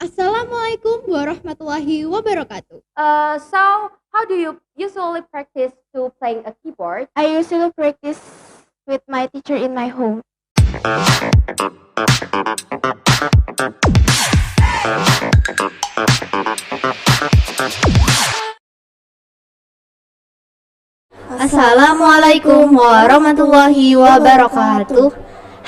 Assalamualaikum warahmatullahi wabarakatuh. So how do you usually practice to playing a keyboard? I usually practice with my teacher in my home. Assalamualaikum warahmatullahi wabarakatuh.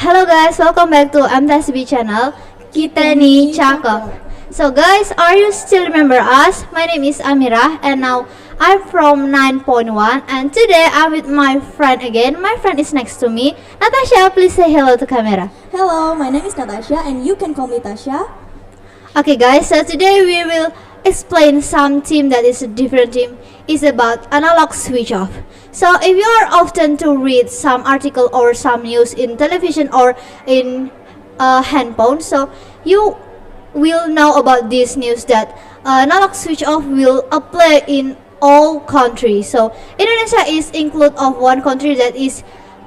Hello guys, welcome back to MTsB channel. Kita nih cakep. So guys, are you still remember us? My name is Amirah and now I'm from 9.1 and today I'm with my friend again. My friend is next to me. Natasya, please say hello to camera. Hello, my name is Natasya and you can call me Tasya. Okay guys, so today we will explain some team that is a different team. Is about analog switch off. So if you are often to read some article or some news in television or in handphone, so you will know about this news that analog switch off will apply in all countries. So Indonesia is include of one country that is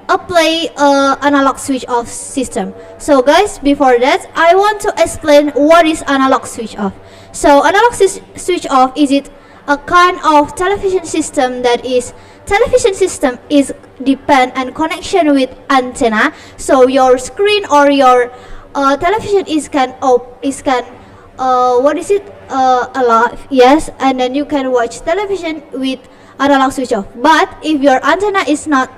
apply analog switch off system. So guys, before that I want to explain what is analog switch off. So analog switch off is it a kind of television system that is depend and connection with antenna. So your screen or your television is what is it alive, yes, and then you can watch television with analog switch off. But if your antenna is not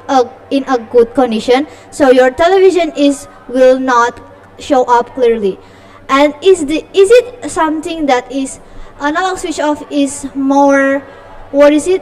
in a good condition, so your television will not show up clearly. And is it something that is analog switch off is more, what is it,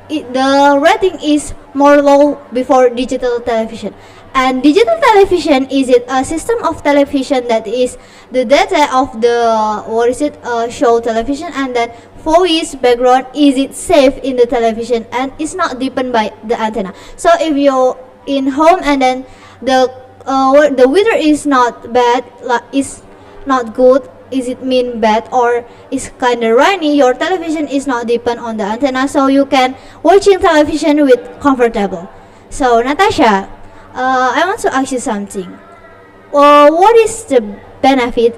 the rating is more low before digital television. And digital television is it a system of television that is the data of the, what is it, show television, and then voice background is it safe in the television and it's not depend by the antenna. So if you're in home and then the weather is not bad, like is not good, is it mean bad or is kind of rainy, your television is not depend on the antenna, so you can watching television with comfortable. So Natasha, I want to ask you something. What is the benefit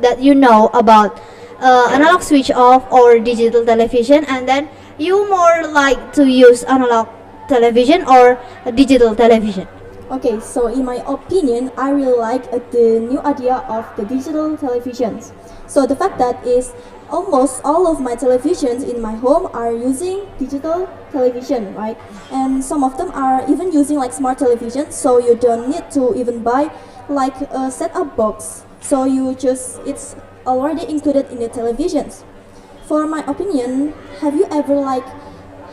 that you know about analog switch off or digital television, and then you more like to use analog television or digital television? Okay, so in my opinion, I really like the new idea of the digital televisions. So the fact that is almost all of my televisions in my home are using digital television, right? And some of them are even using like smart television, so you don't need to even buy like a set-up box. So it's already included in the televisions. For my opinion, have you ever like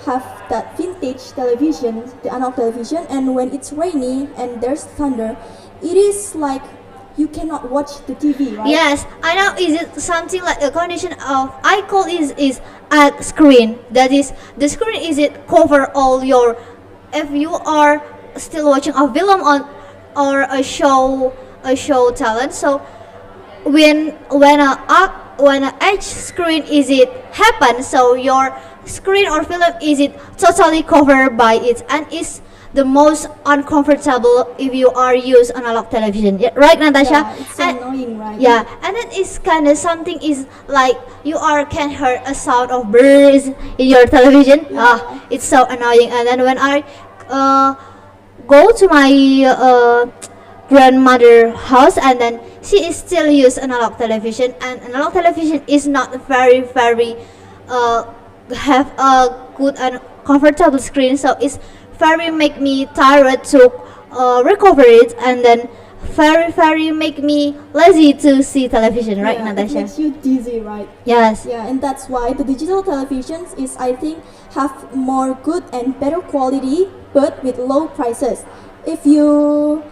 have that vintage television, the analog television, and when it's rainy and there's thunder, it is like you cannot watch the TV, right? Yes, I know. Is it something like a condition of I call is a screen, that is the screen is it cover all your, if you are still watching a film on or a show talent, so when a edge screen is it happen, so your screen or film is it totally covered by it and is the most uncomfortable if you are use analog television. Yeah, right, Natasha? Yeah, it's so annoying, right? Yeah, and then it's kind of something is like you are can hear a sound of birds in your television. It's so annoying. And then when I go to my grandmother house, and then she is still use analog television, and analog television is not very have a good and comfortable screen, so it's very make me tired to recover it, and then very make me lazy to see television, right, Yeah, it Natasha? makes you dizzy, right? Yes. Yeah, and that's why the digital televisions is, I think, have more good and better quality, but with low prices. If you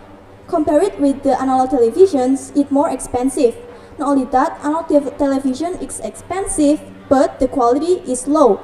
compare it with the analog televisions, it's more expensive. Not only that, analog television is expensive, but the quality is low.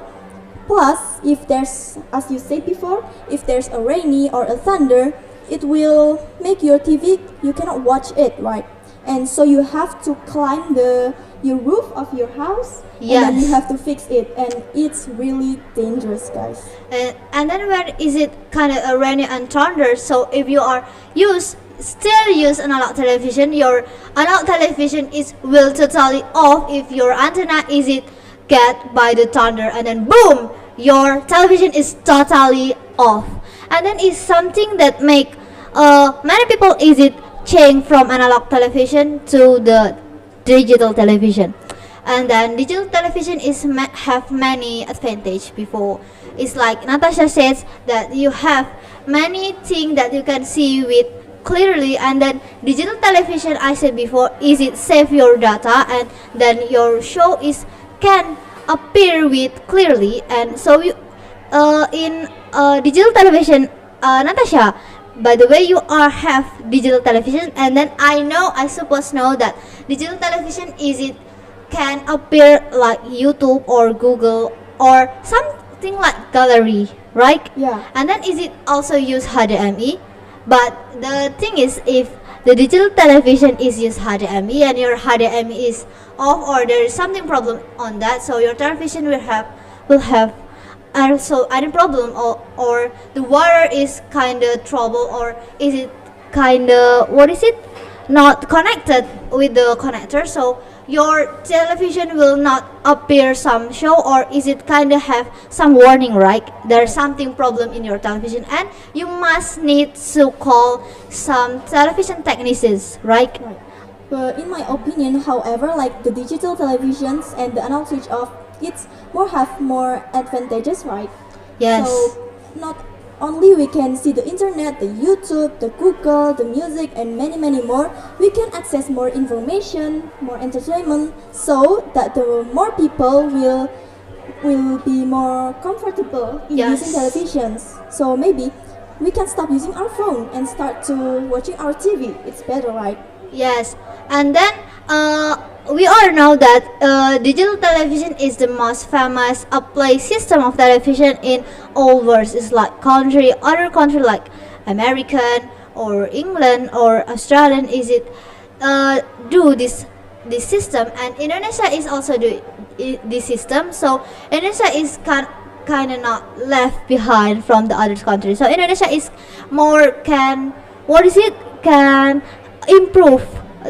Plus, if there's, as you said before, if there's a rainy or a thunder, it will make your TV, you cannot watch it, right? And so you have to climb your roof of your house, and then you Yes. have to fix it, and it's really dangerous, guys. And then when is it kind of a rainy and thunder, so if you are use still use analog television, your analog television will totally off if your antenna is it get by the thunder, and then boom, your television is totally off. And then is something that make many people is it change from analog television to the digital television. And then digital television have many advantage before. It's like Natasha says that you have many things that you can see with clearly, and then digital television, I said before, is it save your data, and then your show can appear with clearly. And so you in digital television, Natasha, by the way, you have digital television, and then I suppose know that digital television can appear like YouTube or Google or something like gallery, right? Yeah. And then is it also use HDMI? But the thing is, if the digital television is use HDMI and your HDMI is off, or there is something problem on that, so your television will have also any problem, or the wire is kind of trouble, or is it kind of not connected with the connector, so your television will not appear some show, or is it kind of have some warning, right? There's something problem in your television, and you must need to call some television technicians, right? Right. But in my opinion, however, like the digital televisions and the analog switch off, have more advantages, right? Yes. So not only we can see the internet, the YouTube, the Google, the music, and many more, we can access more information, more entertainment, so that the more people will be more comfortable in Yes. using televisions. So maybe we can stop using our phone and start to watching our TV. It's better, right? Yes, and then we all know that digital television is the most famous play system of television in all worlds. It's like other country like American or England or Australian do this system, and Indonesia is also do this system. So Indonesia is kind of not left behind from the other countries. So Indonesia is more can improve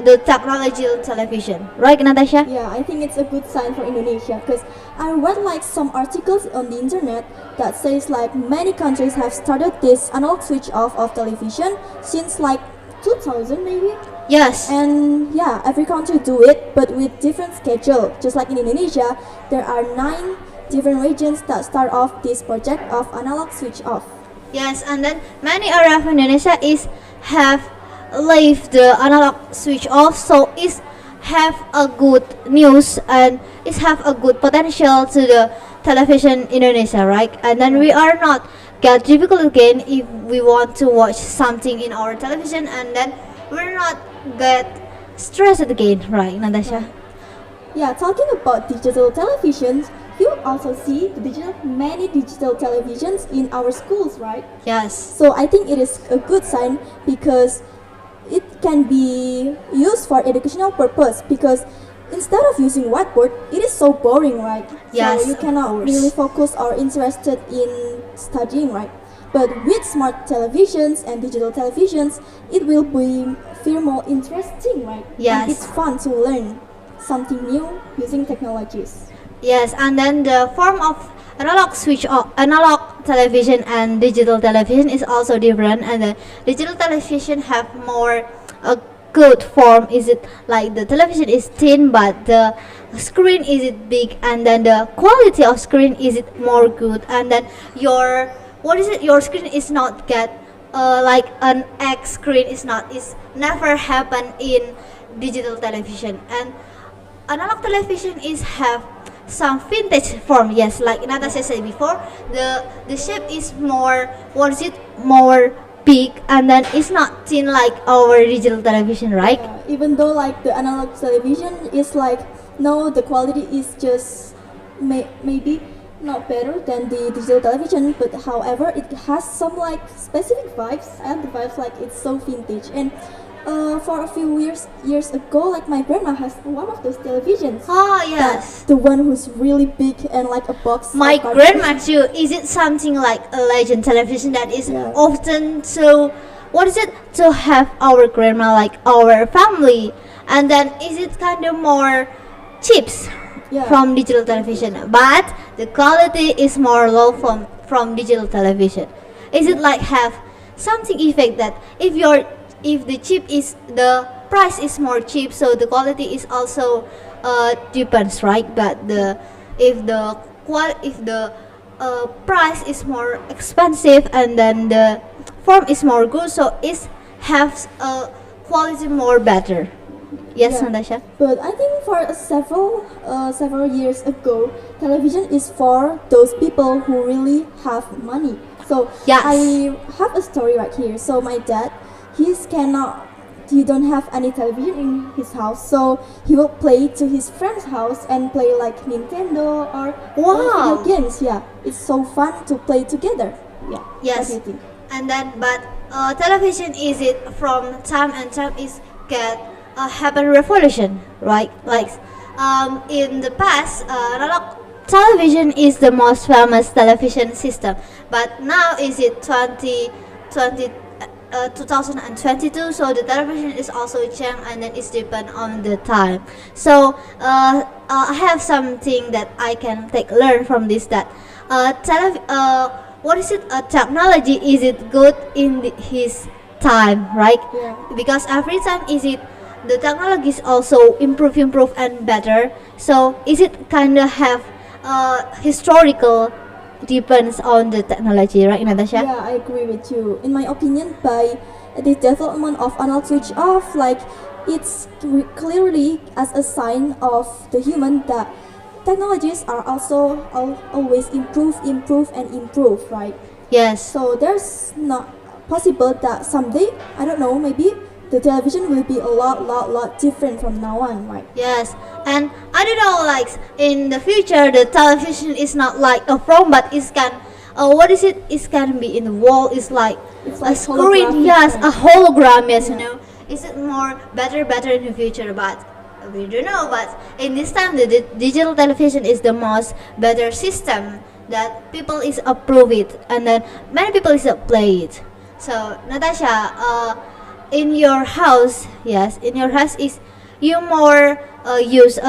the technology of television, right, Natasha? Yeah, I think it's a good sign for Indonesia, because I read like some articles on the internet that says like many countries have started this analog switch off of television since like 2000 maybe. Yes. And yeah, every country do it, but with different schedule. Just like in Indonesia, there are 9 different regions that start off this project of analog switch off. Yes, and then many area of Indonesia have leave the analog switch off, so it have a good news and it have a good potential to the television Indonesia, right? And then we are not get difficult again if we want to watch something in our television, and then we're not get stressed again, right, Natasha? Yeah, talking about digital televisions, you also see many digital televisions in our schools, right? Yes. So I think it is a good sign, because it can be used for educational purpose, because instead of using whiteboard, it is so boring, right? Yes, so you of cannot course. really focus or interested in studying, right? But with smart televisions and digital televisions, it will feel more interesting, right? Yes. And it's fun to learn something new using technologies. Yes, and then the form of analog television and digital television is also different, and the digital television have more a good form. Is it like the television is thin but the screen is big, and then the quality of screen is more good, and then your screen is not get like an X screen is never happen in digital television. And analog television have some vintage form. Yes, like Natasha said before, the shape is more more big, and then it's not thin like our digital television, right? Even though like the analog television is like, no, the quality is just maybe not better than the digital television, but however it has some like specific vibes, and the vibes like it's so vintage. And for a few years ago, like my grandma has one of those televisions. Oh yes, The one who's really big and like a box. my of cartridges. grandma too. Is it something like a legend television that is Yeah. often so what is it to have our grandma like our family, and then is it kind of more chips Yeah. from digital television, but the quality is more low from digital television. Is it like have something effect that if the chip is the price is more cheap, so the quality is also depends, right? But if the price is more expensive and then the form is more good, so it has a quality more better. Yes, Yeah. Natasha. But I think for several years ago, television is for those people who really have money. So Yes. I have a story right here. So my dad, he don't have any television in his house. So he will play to his friend's house and play like Nintendo or Wow. video games. Yeah, it's so fun to play together. Yeah. Yes. What do you think? And then, but television is it from time and time is get happen revolution, right? Like in the past, analog television is the most famous television system, but now is it 2022, so the television is also changed and then it's depend on the time. So I have something that I can learn from this, that what is it, technology, is it good in his time, right? Yeah. Because every time is it the technology is also improve and better, so is it kind of have historical depends on the technology, right, Natasha? Yeah, I agree with you. In my opinion, by the development of analog switch off, like it's clearly as a sign of the human that technologies are also always improve, right? Yes. So there's not possible that someday, I don't know, maybe the television will be a lot different from now on, right? Yes, and I don't know, like in the future, the television is not like a phone, but it can, what is it? It can be in the wall. It's like It's a like screen. holographic, Yes, right? a hologram. Yes, Yeah. you know. Is it more better in the future? But we don't know. But in this time, the digital television is the most better system that people is approve it, and then many people is play it. So Natasha, in your house, yes, in your house is you more use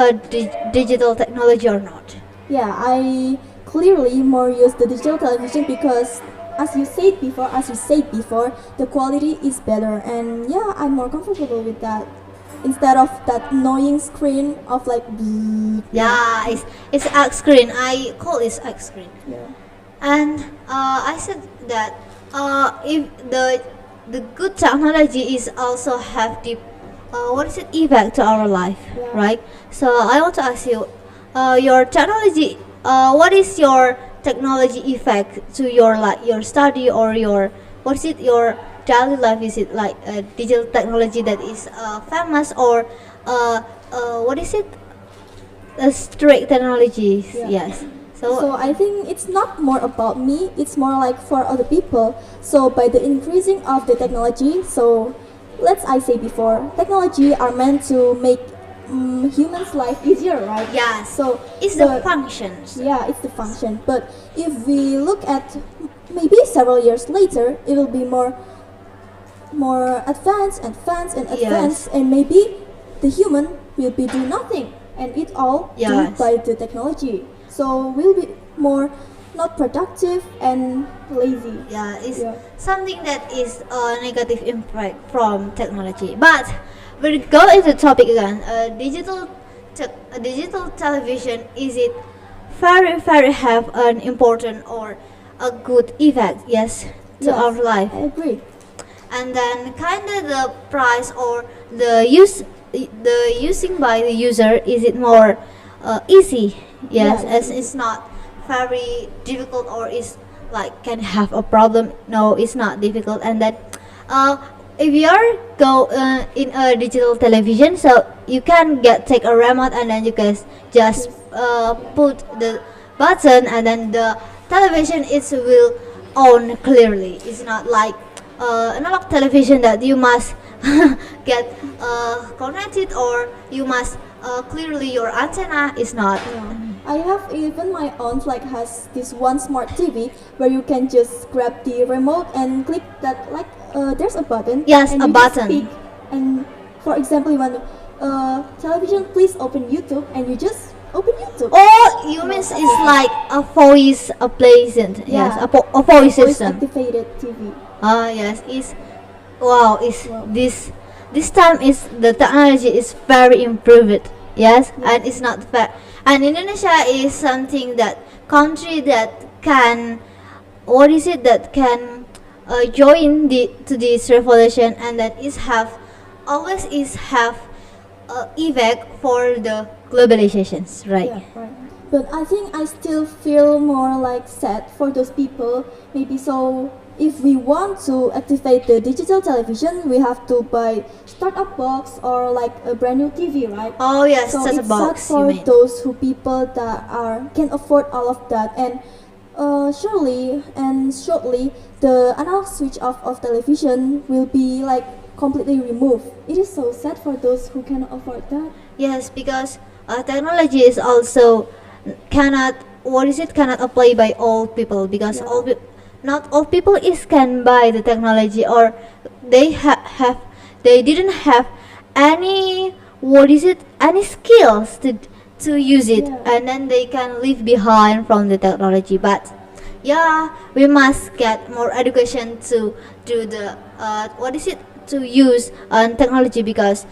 digital technology or not? Yeah, I clearly more use the digital television because, as you said before, the quality is better, and yeah, I'm more comfortable with that instead of that annoying screen of like beep. Yeah, it's a screen. I call it a screen. Yeah. And I said that if the good technology is also have the what is it, effect to our life, Yeah. right? So I want to ask you, your technology, what is your technology effect to your like your study or your, what is it, your daily life? Is it like digital technology that is famous, or what is it, strict technologies? Yeah. Yes. So I think it's not more about me, it's more like for other people. So by the increasing of the technology, so I say before, technology are meant to make humans' life easier, right? yeah, So it's the but- functions. Yeah, it's the function. But if we look at maybe several years later, it will be more advanced, Yes. and maybe the human will be do nothing, and it all Yes. done by the technology. So we'll be more not productive and lazy. Yeah, it's Yeah. something that is a negative impact from technology. But we go into the topic again. Digital television, is it very have an important or a good effect? Yes, to Yes, our life. I agree. And then kind of the price or the using by the user, is it more easy? Yes, Yeah, as it's not very difficult, or is like can have a problem. No, it's not difficult. And then if you are go in a digital television, so you can take a remote and then you can just put the button and then the television is will on clearly. It's not like analog television that you must get connected, or you must clearly your antenna is not. I have even my aunt like has this one smart TV where you can just grab the remote and click that like there's a button. Yes, and a you just button. speak, and for example, you want television, please open YouTube, and you just open YouTube. Oh, you means it's like a voice placement. Yes, Yeah. a voice Voice system. activated TV. Yes, is wow. Is Wow. this time is the technology is very improved. Yes, and it's not fair. And Indonesia is something that country that can what is it that can join to this revolution, and that is have always is have effect for the globalizations, right? Yeah, right. But I think I still feel more like sad for those people. Maybe so. If we want to activate the digital television, we have to buy startup box or like a brand new TV, right? Oh yes, So such a it's box. sad You for mean? those who people that are can afford all of that, and surely and shortly the analog switch off of television will be like completely removed. It is so sad for those who cannot afford that. Yes, because technology is also cannot cannot apply by all people, because Yeah. not all people is can buy the technology, or they have they didn't have any any skills to use it, Yeah. and then they can leave behind from the technology. But yeah, we must get more education to do the to use technology, because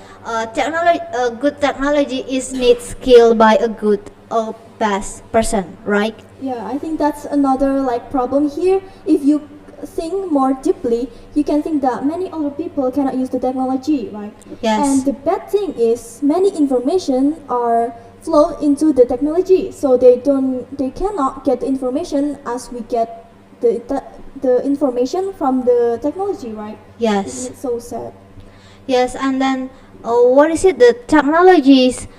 good technology is need skill by a good or best person, right? Yeah, I think that's another like problem here. If you think more deeply, you can think that many other people cannot use the technology, right? Yes. And the bad thing is many information are flow into the technology, so they cannot get the information as we get the information from the technology, right? Yes. Isn't it so sad? Yes, and then the technologies?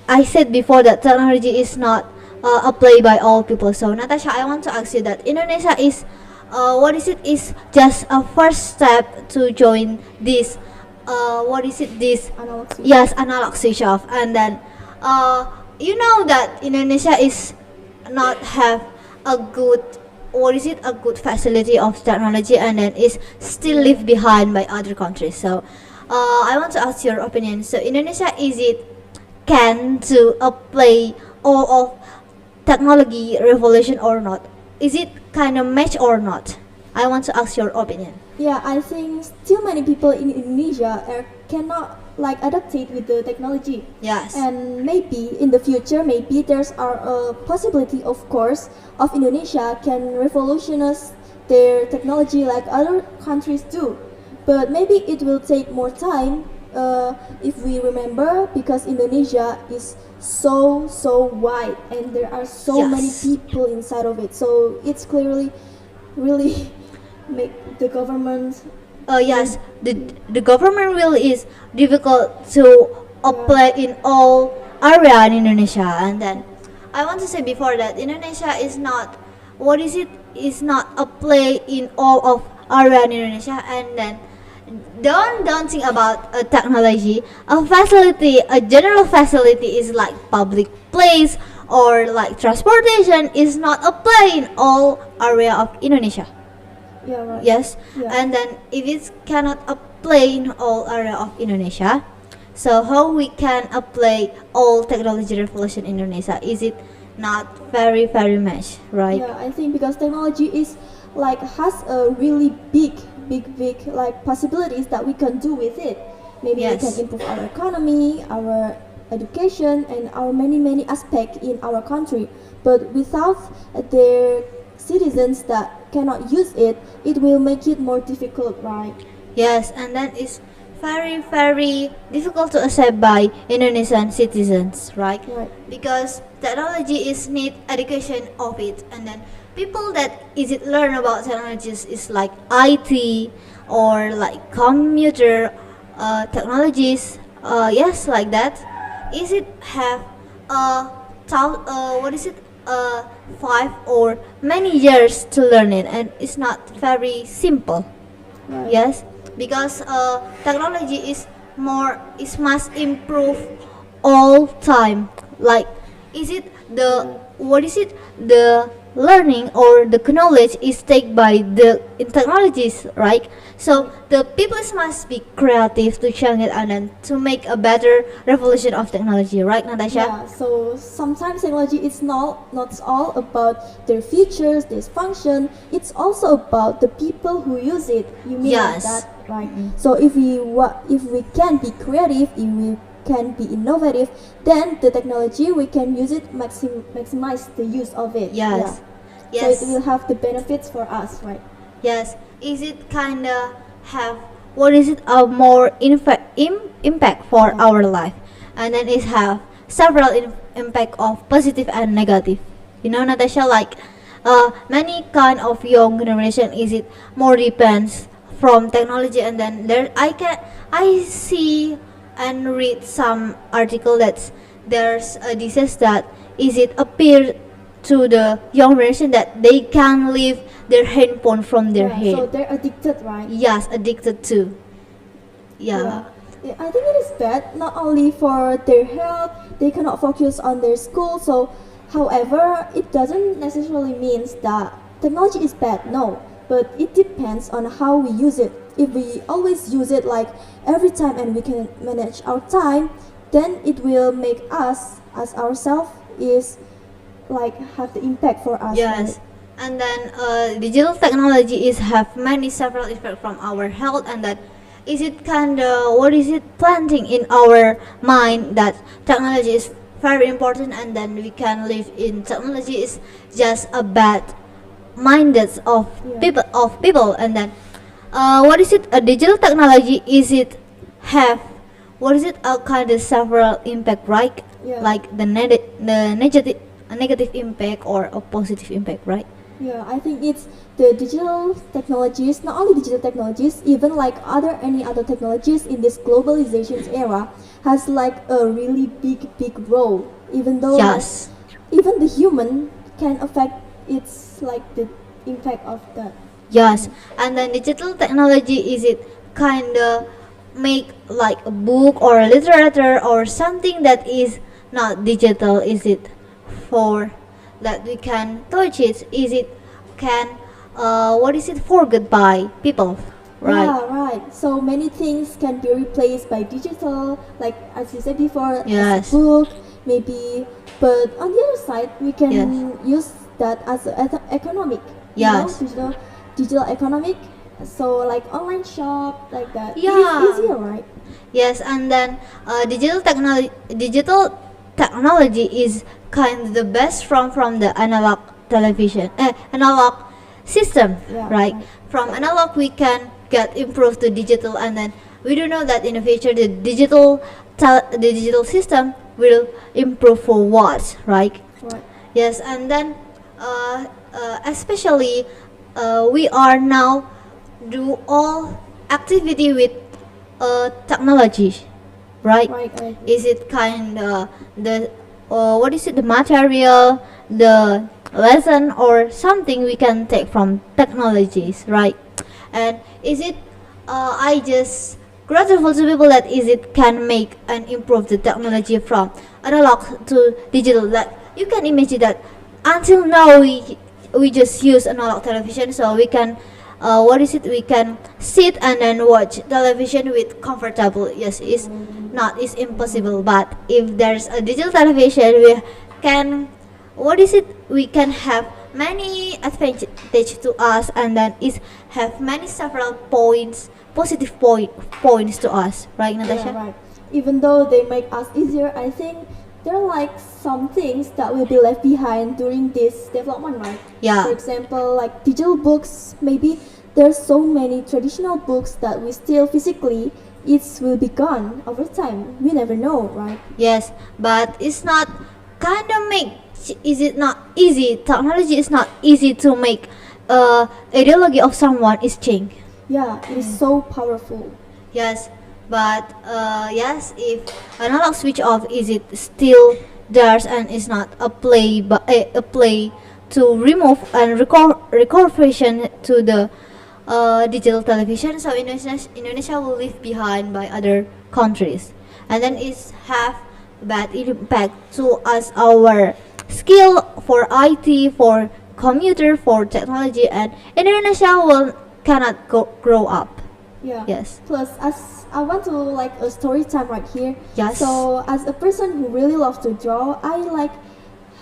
I said before that technology is not applied by all people. So Natasha, I want to ask you that Indonesia is is just a first step to join this this Analog switch. yes, analog switch off, and then you know that Indonesia is not have a good a good facility of technology, and then is still left behind by other countries. So I want to ask your opinion. So Indonesia, is it can to apply all of technology revolution or not? Is it kind of match or not? I want to ask your opinion. Yeah, I think still many people in Indonesia cannot like adapt it with the technology. Yes. And maybe in the future, maybe there's a possibility, of course, of Indonesia can revolutionize their technology like other countries do. But maybe it will take more time if we remember, because Indonesia is so wide and there are so many Yes. people inside of it. So it's clearly really make the government. Yes, the government will is difficult to apply in all area in Indonesia. And then I want to say before that Indonesia is not is not apply in all of area in Indonesia. And then don't think about a technology. A general facility is like public place or like transportation is not apply in all area of Indonesia. Yeah, right. Yes. Yeah. And then if it cannot apply in all area of Indonesia, so how we can apply all technology revolution in Indonesia? Is it not very much, right? Yeah, I think because technology is like has a really big like possibilities that we can do with it. Maybe we Yes. can improve our economy, our education, and our many aspects in our country. But without their citizens that cannot use it, it will make it more difficult, right? Yes, and then it's very difficult to accept by Indonesian citizens, right? Right. Because technology is need education of it, and then people that is it learn about technologies is like IT or like computer technologies, yes, like that. Is it have what is it 5 or many years to learn it, and it's not very simple. Right. Yes, because technology must improve all time. Like, is it the learning or the knowledge is taken by the technologies, right? So the people must be creative to change it and then to make a better revolution of technology, right, Natasha? Yeah, so sometimes technology is not all about their features, their function. It's also about the people who use it. You mean Yes. like that, right? So if we can be creative, if we can be innovative, then the technology we can use it maximize the use of it. Yes. Yeah. Yes. So it will have the benefits for us, right? Yes. Is it kinda have what is it a more impact for our life, and then it have several impact of positive and negative. You know, Natasha, like many kind of young generation is it more depends from technology, and then I see and read some article that there's a disease that is it appear to the young generation that they can leave their handphone from their Yeah, so head. they're addicted, right? Yes, addicted to. Yeah. Yeah, I think it is bad not only for their health, they cannot focus on their school. So, however, it doesn't necessarily means that technology is bad. No, but it depends on how we use it. If we always use it like every time and we can manage our time, then it will make us as ourselves is like have the impact for us. Yes. right? And then digital technology is have many several effects from our health, and that is it kind of what is it planting in our mind that technology is very important, and then we can live in technology is just a bad minded Yeah. people, and then what is it a digital technology is it have what is it a kind of several impact, right? Yeah. Like the negative a negative impact or a positive impact, right? Yeah, I think it's the digital technologies, not only digital technologies, even like any other technologies in this globalization era has like a really big role. Even though like, Yes. even the human can affect its like the impact of that. Yes, and then digital technology is it kind of make like a book or a literature or something that is not digital, is it for that we can touch it, is it can what is it forget by people, right? Yeah, right. So many things can be replaced by digital, like as you said before, Yes. as a book, maybe. But on the other side, we can Yes. use that as economic. Yes. Digital economic. So like online shop, like that. Yeah. It is easier, right? Yes, and then digital technology is kind of the best from the analog system, Yeah, right? right. From analog we can get improved to digital, and then we do know that in the future the digital system will improve for what, right? Right. Yes, and then especially we are now do all activity with technology, right? Right. Right. Is it kind the what is it the material, the lesson or something we can take from technologies, right? And is it I just grateful to people that is it can make and improve the technology from analog to digital. That you can imagine that until now we just use analog television, so we can what is it we can sit and then watch television with comfortable. Yes, it's impossible, but if there's a digital television we can what is it we can have many advantage to us, and then it have many several positive points to us, right, Natasha? Yeah, right. Even though they make us easier, I think there are like some things that will be left behind during this development, right? Yeah. For example, like digital books, maybe there's so many traditional books that we still physically, it will be gone over time. We never know, right? Yes, but it's not kind of make is it not easy? Technology is not easy to make ideology of someone is change. Yeah, it is so powerful. Yes, but yes, if analog switch off, is it still there and is not a play, but a play to remove and reconversion to the digital television. So Indonesia will leave behind by other countries, and then it's have bad impact to us our skill for IT for commuter for technology, and Indonesia will cannot grow up. Yeah. Yes. Plus, as I want to like a story time right here. Yes. So, as a person who really loves to draw, I like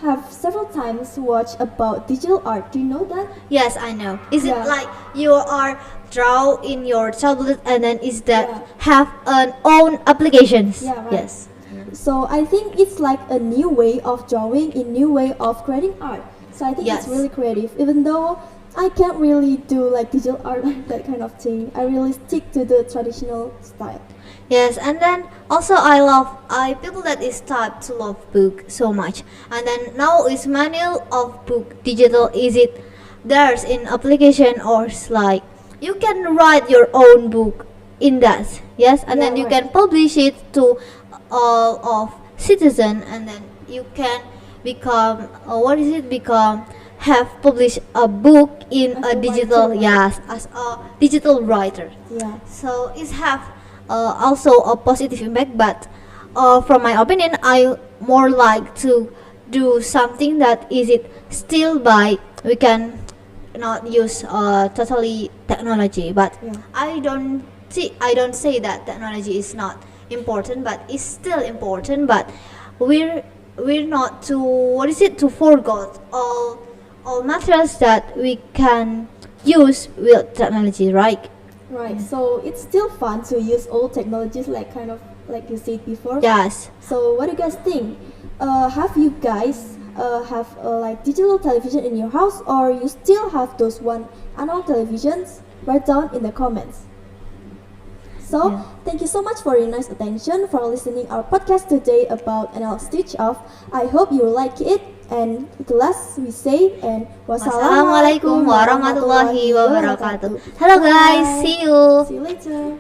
have several times watched about digital art. Do you know that? Yes, I know. Is Yeah. it like you are draw in your tablet and then is that Yeah. have an own applications? Yeah, right. Yes. So I think it's like a new way of drawing, a new way of creating art. So I think Yes. it's really creative. Even though I can't really do like digital art, like that kind of thing. I really stick to the traditional style. Yes, and then also I people that is type to love book so much. And then now is manual of book digital, is it there's in application or it's like you can write your own book in that. Yes, and Yeah, then you right. can publish it to all of citizen, and then you can become become have published a book in As a a digital, writer, right? yes, as a digital writer. Yeah. So it have also a positive impact, but from my opinion, I more like to do something that is it still by we can not use totally technology, but Yeah. I don't say that technology is not important, but it's still important. But we're not to to forget all matters that we can use with technology, right? Right. So it's still fun to use old technologies, like kind of like you said before. Yes. So what do you guys think? Have you guys have like digital television in your house, or you still have those one analog televisions? Write down in the comments. So Yeah. thank you so much for your nice attention for listening our podcast today about analog switch off. I hope you like it. And the last we say and Wassalamualaikum warahmatullahi wabarakatuh. Hello guys, see you. See you later.